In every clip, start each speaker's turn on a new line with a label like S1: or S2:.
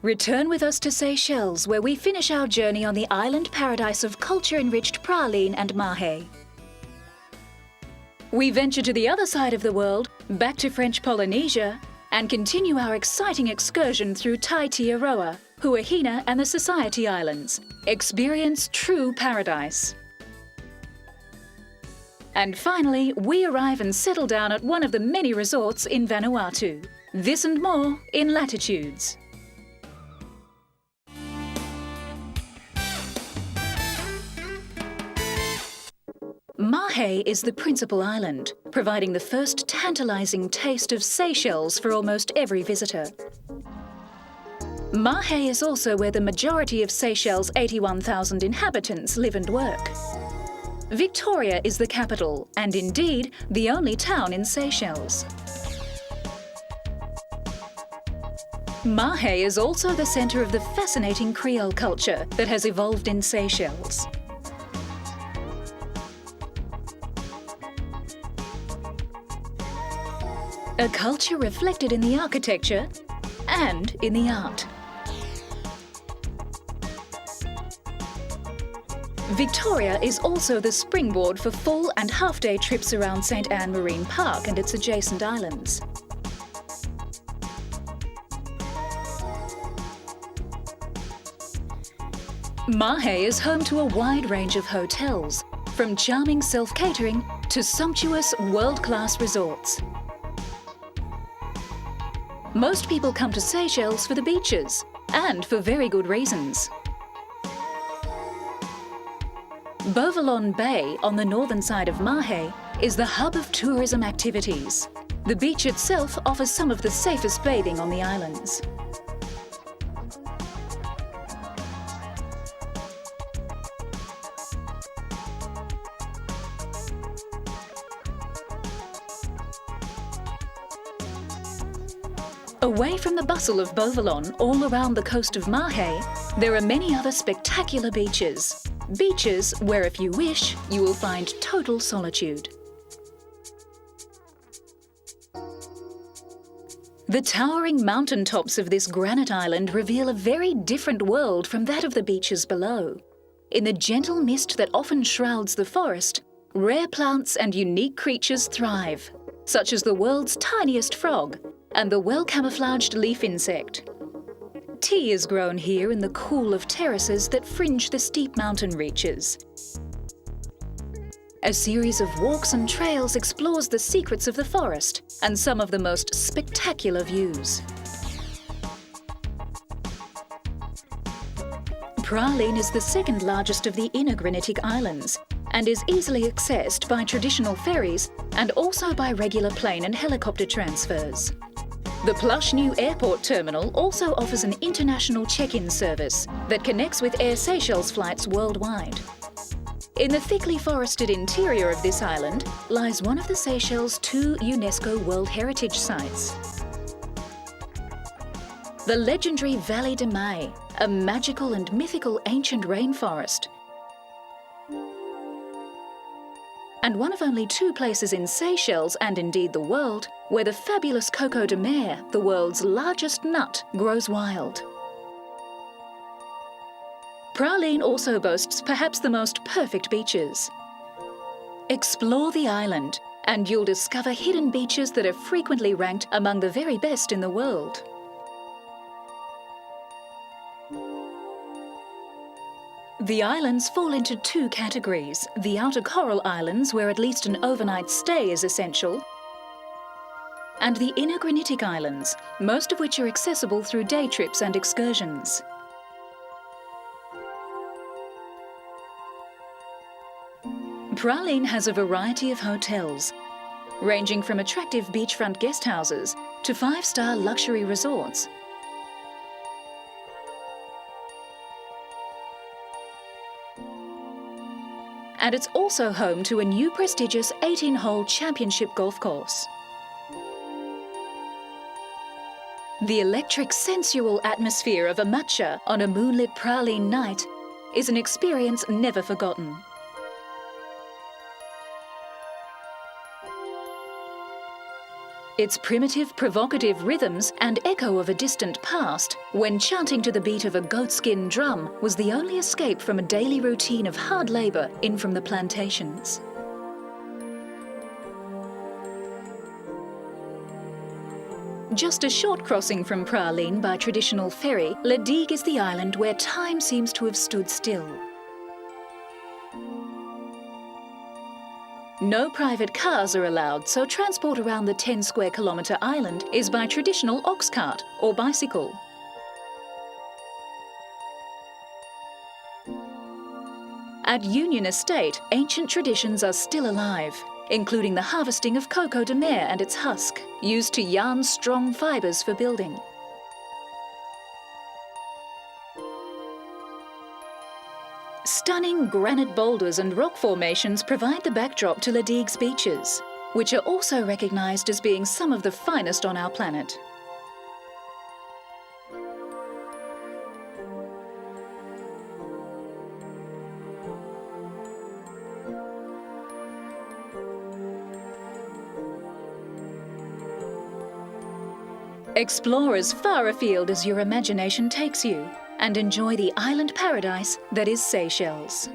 S1: Return with us to Seychelles, where we finish our journey on the island paradise of culture-enriched praline and mahe. We venture to the other side of the world, back to French Polynesia, and continue our exciting excursion through Tahiti, Huahina and the Society Islands. Experience true paradise. And finally, we arrive and settle down at one of the many resorts in Vanuatu. This and more in Latitudes. Mahe is the principal island, providing the first tantalizing taste of Seychelles for almost every visitor. Mahe is also where the majority of Seychelles' 81,000 inhabitants live and work. Victoria is the capital, and indeed, the only town in Seychelles. Mahe is also the centre of the fascinating Creole culture that has evolved in Seychelles. A culture reflected in the architecture and in the art. Victoria is also the springboard for full and half-day trips around St Anne Marine Park and its adjacent islands. Mahe is home to a wide range of hotels, from charming self-catering to sumptuous world-class resorts. Most people come to Seychelles for the beaches, and for very good reasons. Beauvalon Bay, on the northern side of Mahe, is the hub of tourism activities. The beach itself offers some of the safest bathing on the islands. Away from the bustle of Beauvalon, all around the coast of Mahe, there are many other spectacular beaches. Beaches where, if you wish, you will find total solitude. The towering mountaintops of this granite island reveal a very different world from that of the beaches below. In the gentle mist that often shrouds the forest, rare plants and unique creatures thrive, such as the world's tiniest frog, and the well-camouflaged leaf insect. Tea is grown here in the cool of terraces that fringe the steep mountain reaches. A series of walks and trails explores the secrets of the forest and some of the most spectacular views. Praline is the second largest of the inner granitic islands and is easily accessed by traditional ferries and also by regular plane and helicopter transfers. The plush new airport terminal also offers an international check-in service that connects with Air Seychelles flights worldwide. In the thickly forested interior of this island lies one of the Seychelles' 2 UNESCO World Heritage Sites. The legendary Valley de Mai, a magical and mythical ancient rainforest, and one of only 2 places in Seychelles, and indeed the world, where the fabulous coco de mer, the world's largest nut, grows wild. Praline also boasts perhaps the most perfect beaches. Explore the island, and you'll discover hidden beaches that are frequently ranked among the very best in the world. The islands fall into 2 categories: the outer coral islands, where at least an overnight stay is essential, and the inner granitic islands, most of which are accessible through day trips and excursions. Praline has a variety of hotels, ranging from attractive beachfront guest houses to 5-star luxury resorts. And it's also home to a new prestigious 18-hole championship golf course. The electric, sensual atmosphere of a matcha on a moonlit praline night is an experience never forgotten. Its primitive, provocative rhythms and echo of a distant past, when chanting to the beat of a goatskin drum, was the only escape from a daily routine of hard labour in from the plantations. Just a short crossing from Praline by traditional ferry, Latitudes is the island where time seems to have stood still. No private cars are allowed, so transport around the 10 square kilometre island is by traditional ox cart or bicycle. At Union Estate, ancient traditions are still alive, including the harvesting of coco de mer and its husk, used to yarn strong fibres for building. Stunning granite boulders and rock formations provide the backdrop to Latitudes beaches, which are also recognised as being some of the finest on our planet. Explore as far afield as your imagination takes you and enjoy the island paradise that is Seychelles.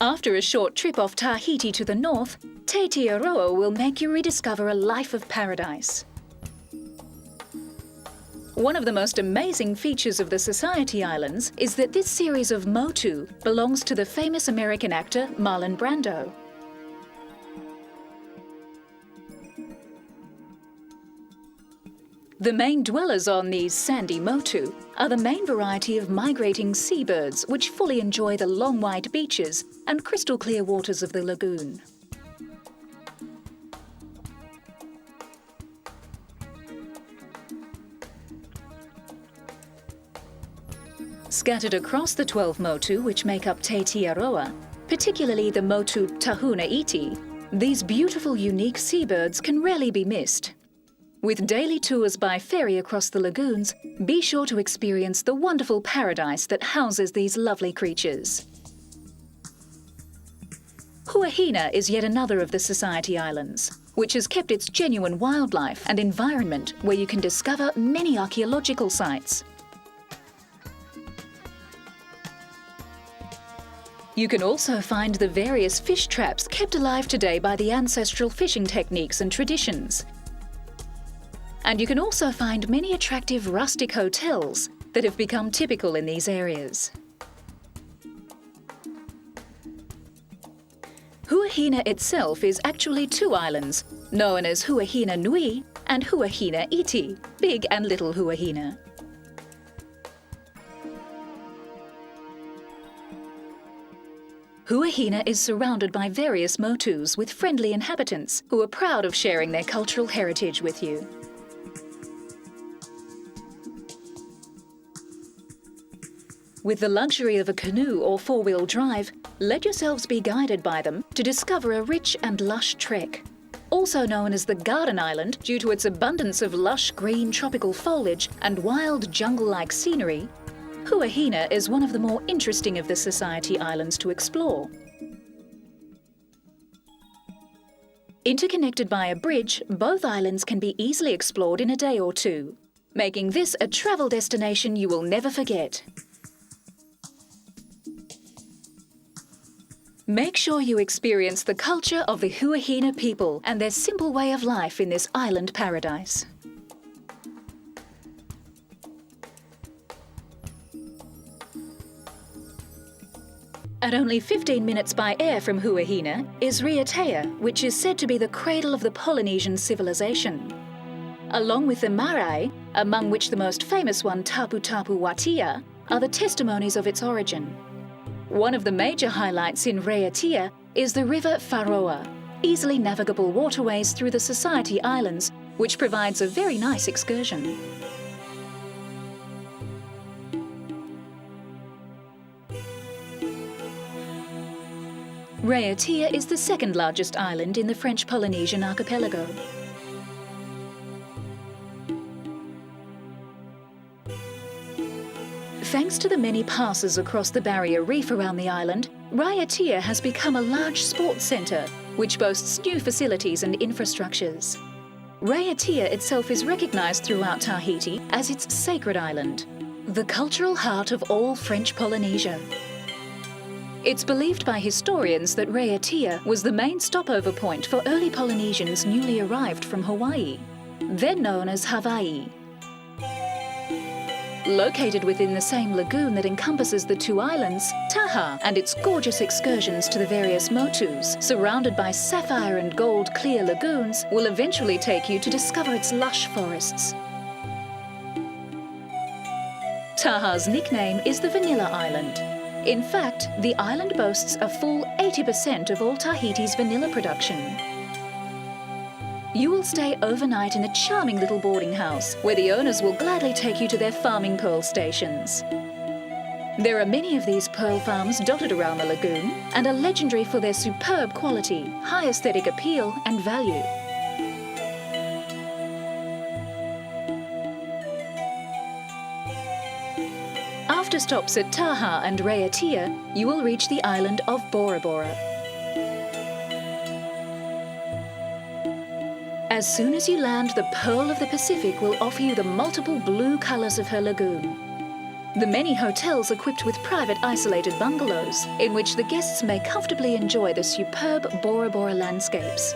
S1: After a short trip off Tahiti to the north, Aotearoa will make you rediscover a life of paradise. One of the most amazing features of the Society Islands is that this series of motu belongs to the famous American actor Marlon Brando. The main dwellers on these sandy motu are the main variety of migrating seabirds which fully enjoy the long white beaches and crystal clear waters of the lagoon. Scattered across the 12 motu which make up Aotearoa, particularly the motu Tahunaiti, these beautiful unique seabirds can rarely be missed. With daily tours by ferry across the lagoons, be sure to experience the wonderful paradise that houses these lovely creatures. Huahina is yet another of the Society Islands, which has kept its genuine wildlife and environment where you can discover many archaeological sites. You can also find the various fish traps kept alive today by the ancestral fishing techniques and traditions. And you can also find many attractive rustic hotels that have become typical in these areas. Huahina itself is actually two islands, known as Huahina Nui and Huahina Iti, Big and Little Huahina. Huahina is surrounded by various motus with friendly inhabitants who are proud of sharing their cultural heritage with you. With the luxury of a canoe or four-wheel drive, let yourselves be guided by them to discover a rich and lush trek. Also known as the Garden Island due to its abundance of lush green tropical foliage and wild jungle-like scenery, Huahina is one of the more interesting of the Society Islands to explore. Interconnected by a bridge, both islands can be easily explored in a day or two, making this a travel destination you will never forget. Make sure you experience the culture of the Huahina people and their simple way of life in this island paradise. At only 15 minutes by air from Huahina is Raiatea, which is said to be the cradle of the Polynesian civilization. Along with the marae, among which the most famous one, Tapu Tapu Watia, are the testimonies of its origin. One of the major highlights in Raiatea is the river Wharoa, easily navigable waterways through the Society Islands, which provides a very nice excursion. Raiatea is the second largest island in the French Polynesian archipelago. Thanks to the many passes across the barrier reef around the island, Raiatea has become a large sports centre, which boasts new facilities and infrastructures. Raiatea itself is recognised throughout Tahiti as its sacred island, the cultural heart of all French Polynesia. It's believed by historians that Raiatea was the main stopover point for early Polynesians newly arrived from Hawaii, then known as Hawaii. Located within the same lagoon that encompasses the two islands, Taha and its gorgeous excursions to the various motus, surrounded by sapphire and gold clear lagoons, will eventually take you to discover its lush forests. Taha's nickname is the Vanilla Island. In fact, the island boasts a full 80% of all Tahiti's vanilla production. You will stay overnight in a charming little boarding house where the owners will gladly take you to their farming pearl stations. There are many of these pearl farms dotted around the lagoon and are legendary for their superb quality, high aesthetic appeal and value. After stops at Taha and Raiatea, you will reach the island of Bora Bora. As soon as you land, the Pearl of the Pacific will offer you the multiple blue colours of her lagoon. The many hotels equipped with private isolated bungalows, in which the guests may comfortably enjoy the superb Bora Bora landscapes.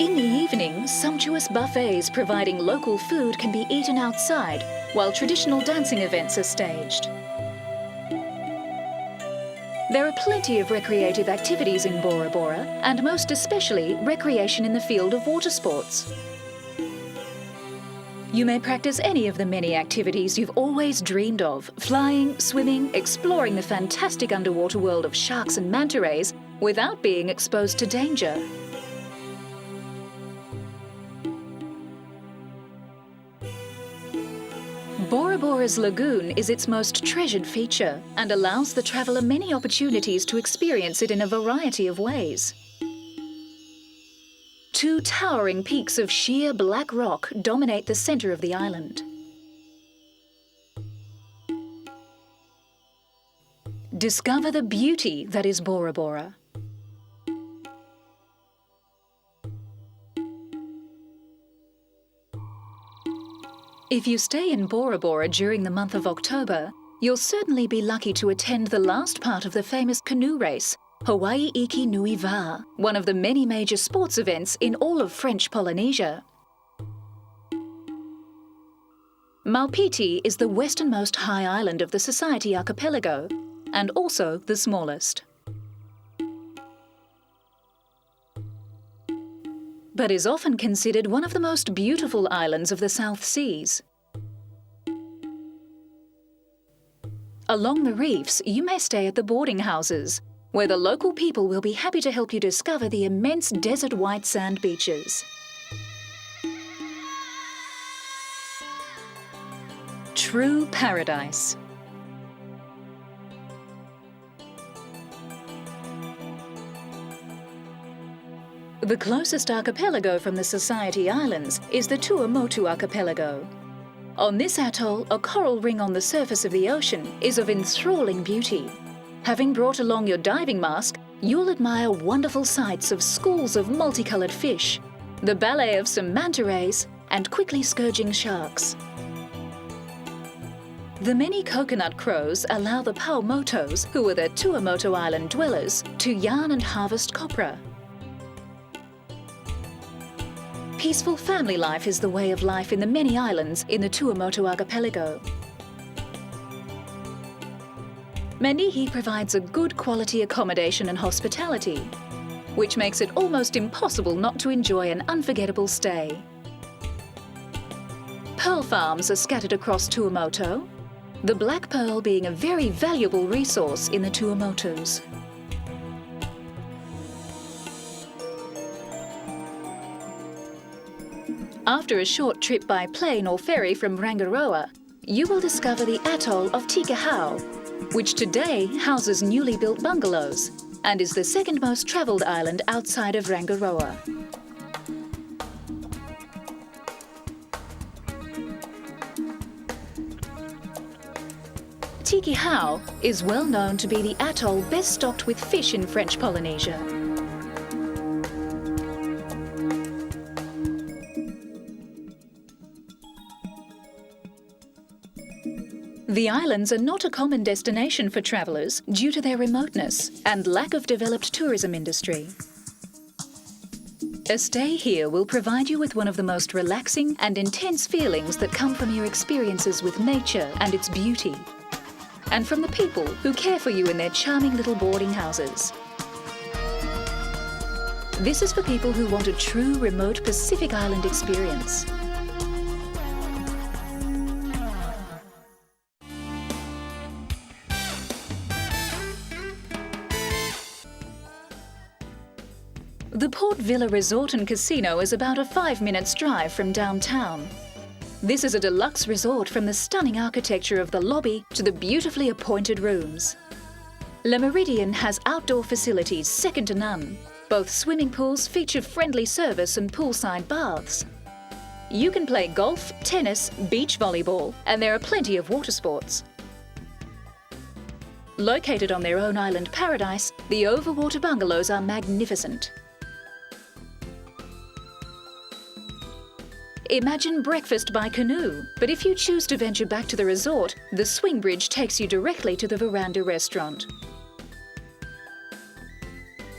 S1: In the evening, sumptuous buffets providing local food can be eaten outside, while traditional dancing events are staged. There are plenty of recreative activities in Bora Bora, and most especially recreation in the field of water sports. You may practice any of the many activities you've always dreamed of: flying, swimming, exploring the fantastic underwater world of sharks and manta rays without being exposed to danger. Bora Bora's lagoon is its most treasured feature and allows the traveller many opportunities to experience it in a variety of ways. Two towering peaks of sheer black rock dominate the centre of the island. Discover the beauty that is Bora Bora. If you stay in Bora Bora during the month of October, you'll certainly be lucky to attend the last part of the famous canoe race, Hawaii Iki Nui Wā, one of the many major sports events in all of French Polynesia. Pape'ete is the westernmost high island of the Society Archipelago, and also the smallest. But is often considered one of the most beautiful islands of the South Seas. Along the reefs, you may stay at the boarding houses, where the local people will be happy to help you discover the immense desert white sand beaches. True paradise. The closest archipelago from the Society Islands is the Tuamotu Archipelago. On this atoll, a coral ring on the surface of the ocean is of enthralling beauty. Having brought along your diving mask, you'll admire wonderful sights of schools of multicoloured fish, the ballet of some manta rays, and quickly scourging sharks. The many coconut crows allow the Paumotos, who are the Tuamotu Island dwellers, to yarn and harvest copra. Peaceful family life is the way of life in the many islands in the Tuamotu Archipelago. Manihi provides a good quality accommodation and hospitality, which makes it almost impossible not to enjoy an unforgettable stay. Pearl farms are scattered across Tuamotu, the black pearl being a very valuable resource in the Tuamotus. After a short trip by plane or ferry from Rangiroa, you will discover the atoll of Tikahau, which today houses newly built bungalows and is the second most travelled island outside of Rangiroa. Tiki Hau is well known to be the atoll best stocked with fish in French Polynesia. The islands are not a common destination for travellers due to their remoteness and lack of developed tourism industry. A stay here will provide you with one of the most relaxing and intense feelings that come from your experiences with nature and its beauty, and from the people who care for you in their charming little boarding houses. This is for people who want a true remote Pacific Island experience. The Port Vila Resort and Casino is about a 5-minute drive from downtown. This is a deluxe resort from the stunning architecture of the lobby to the beautifully appointed rooms. Le Méridien has outdoor facilities second to none. Both swimming pools feature friendly service and poolside baths. You can play golf, tennis, beach volleyball, and there are plenty of water sports. Located on their own island paradise, the overwater bungalows are magnificent. Imagine breakfast by canoe, but if you choose to venture back to the resort, the swing bridge takes you directly to the Veranda restaurant.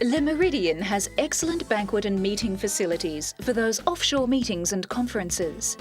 S1: Le Méridien has excellent banquet and meeting facilities for those offshore meetings and conferences.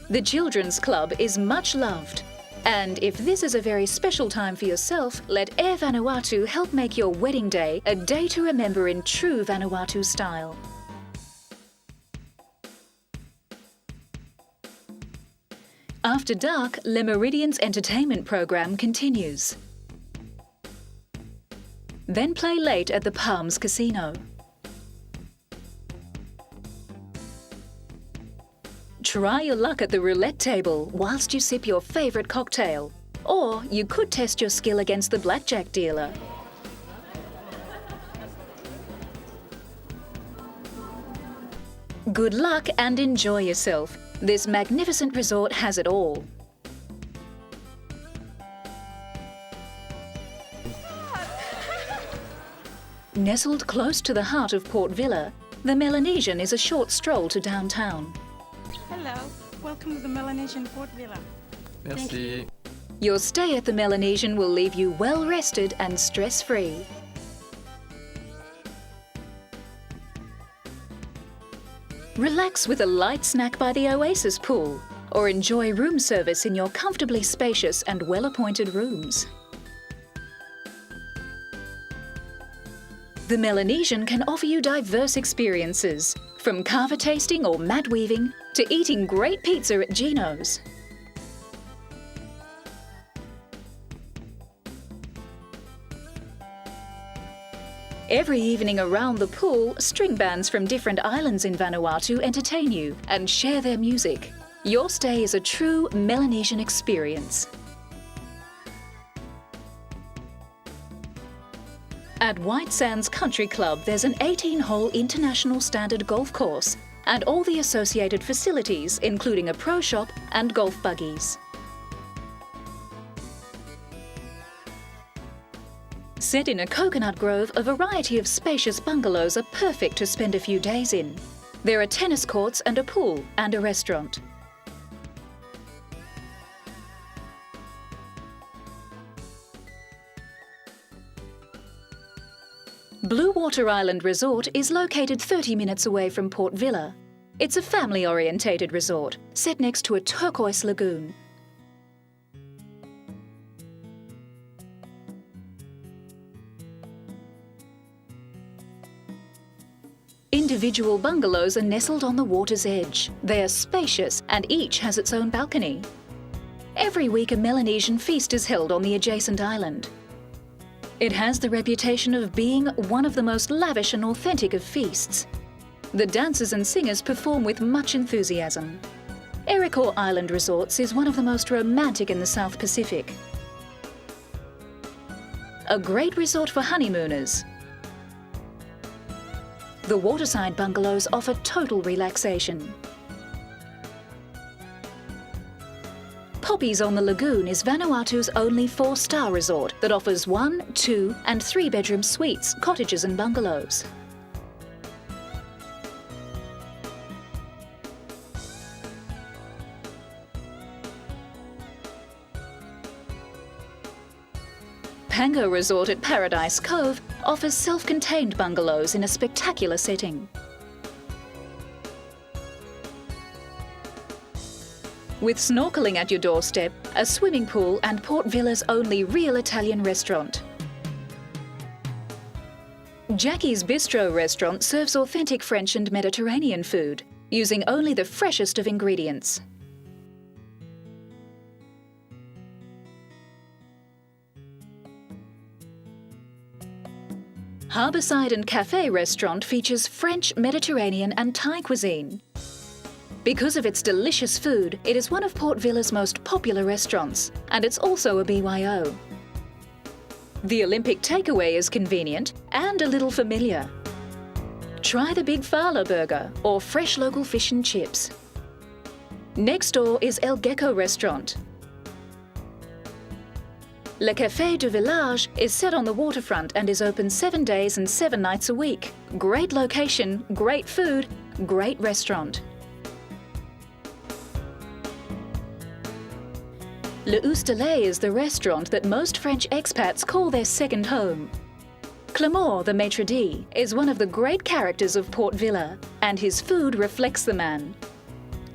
S1: The Children's Club is much loved. And if this is a very special time for yourself, let Air Vanuatu help make your wedding day a day to remember in true Vanuatu style. After dark, Le Méridien's entertainment program continues. Then play late at the Palms Casino. Try your luck at the roulette table whilst you sip your favourite cocktail. Or you could test your skill against the blackjack dealer. Good luck and enjoy yourself. This magnificent resort has it all. Nestled close to the heart of Port Vila, the Melanesian is a short stroll to downtown.
S2: Hello, welcome to the Melanesian Port Vila.
S3: Merci.
S1: Your stay at the Melanesian will leave you well rested and stress-free. Relax with a light snack by the Oasis pool, or enjoy room service in your comfortably spacious and well-appointed rooms. The Melanesian can offer you diverse experiences, from kava tasting or mat weaving to eating great pizza at Gino's. Every evening around the pool, string bands from different islands in Vanuatu entertain you and share their music. Your stay is a true Melanesian experience. At White Sands Country Club, there's an 18-hole international standard golf course and all the associated facilities, including a pro shop and golf buggies. Set in a coconut grove, a variety of spacious bungalows are perfect to spend a few days in. There are tennis courts and a pool and a restaurant. Bluewater Island Resort is located 30 minutes away from Port Vila. It's a family-orientated resort, set next to a turquoise lagoon. Individual bungalows are nestled on the water's edge. They are spacious and each has its own balcony. Every week a Melanesian feast is held on the adjacent island. It has the reputation of being one of the most lavish and authentic of feasts. The dancers and singers perform with much enthusiasm. Ericor Island Resorts is one of the most romantic in the South Pacific. A great resort for honeymooners. The waterside bungalows offer total relaxation. Poppies on the Lagoon is Vanuatu's only 4-star resort that offers 1, 2 and 3-bedroom suites, cottages and bungalows. Pango Resort at Paradise Cove offers self-contained bungalows in a spectacular setting. With snorkelling at your doorstep, a swimming pool and Port Villa's only real Italian restaurant. Jackie's Bistro restaurant serves authentic French and Mediterranean food, using only the freshest of ingredients. Harbourside and Cafe restaurant features French, Mediterranean and Thai cuisine. Because of its delicious food, it is one of Port Villa's most popular restaurants, and it's also a BYO. The Olympic takeaway is convenient and a little familiar. Try the Big Fala burger or fresh local fish and chips. Next door is El Gecko restaurant. Le Café du Village is set on the waterfront and is open 7 days and 7 nights a week. Great location, great food, great restaurant. Le Oustelet is the restaurant that most French expats call their second home. Clément, the maitre d', is one of the great characters of Port Vila, and his food reflects the man.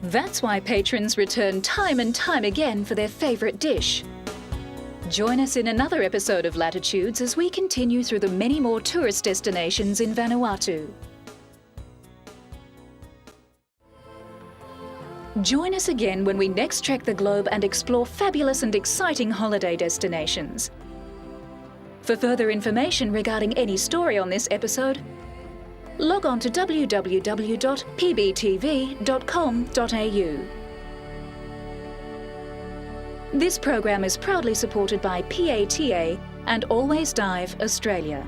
S1: That's why patrons return time and time again for their favourite dish. Join us in another episode of Latitudes as we continue through the many more tourist destinations in Vanuatu. Join us again when we next trek the globe and explore fabulous and exciting holiday destinations. For further information regarding any story on this episode, log on to www.pbtv.com.au. This program is proudly supported by PATA and Always Dive Australia.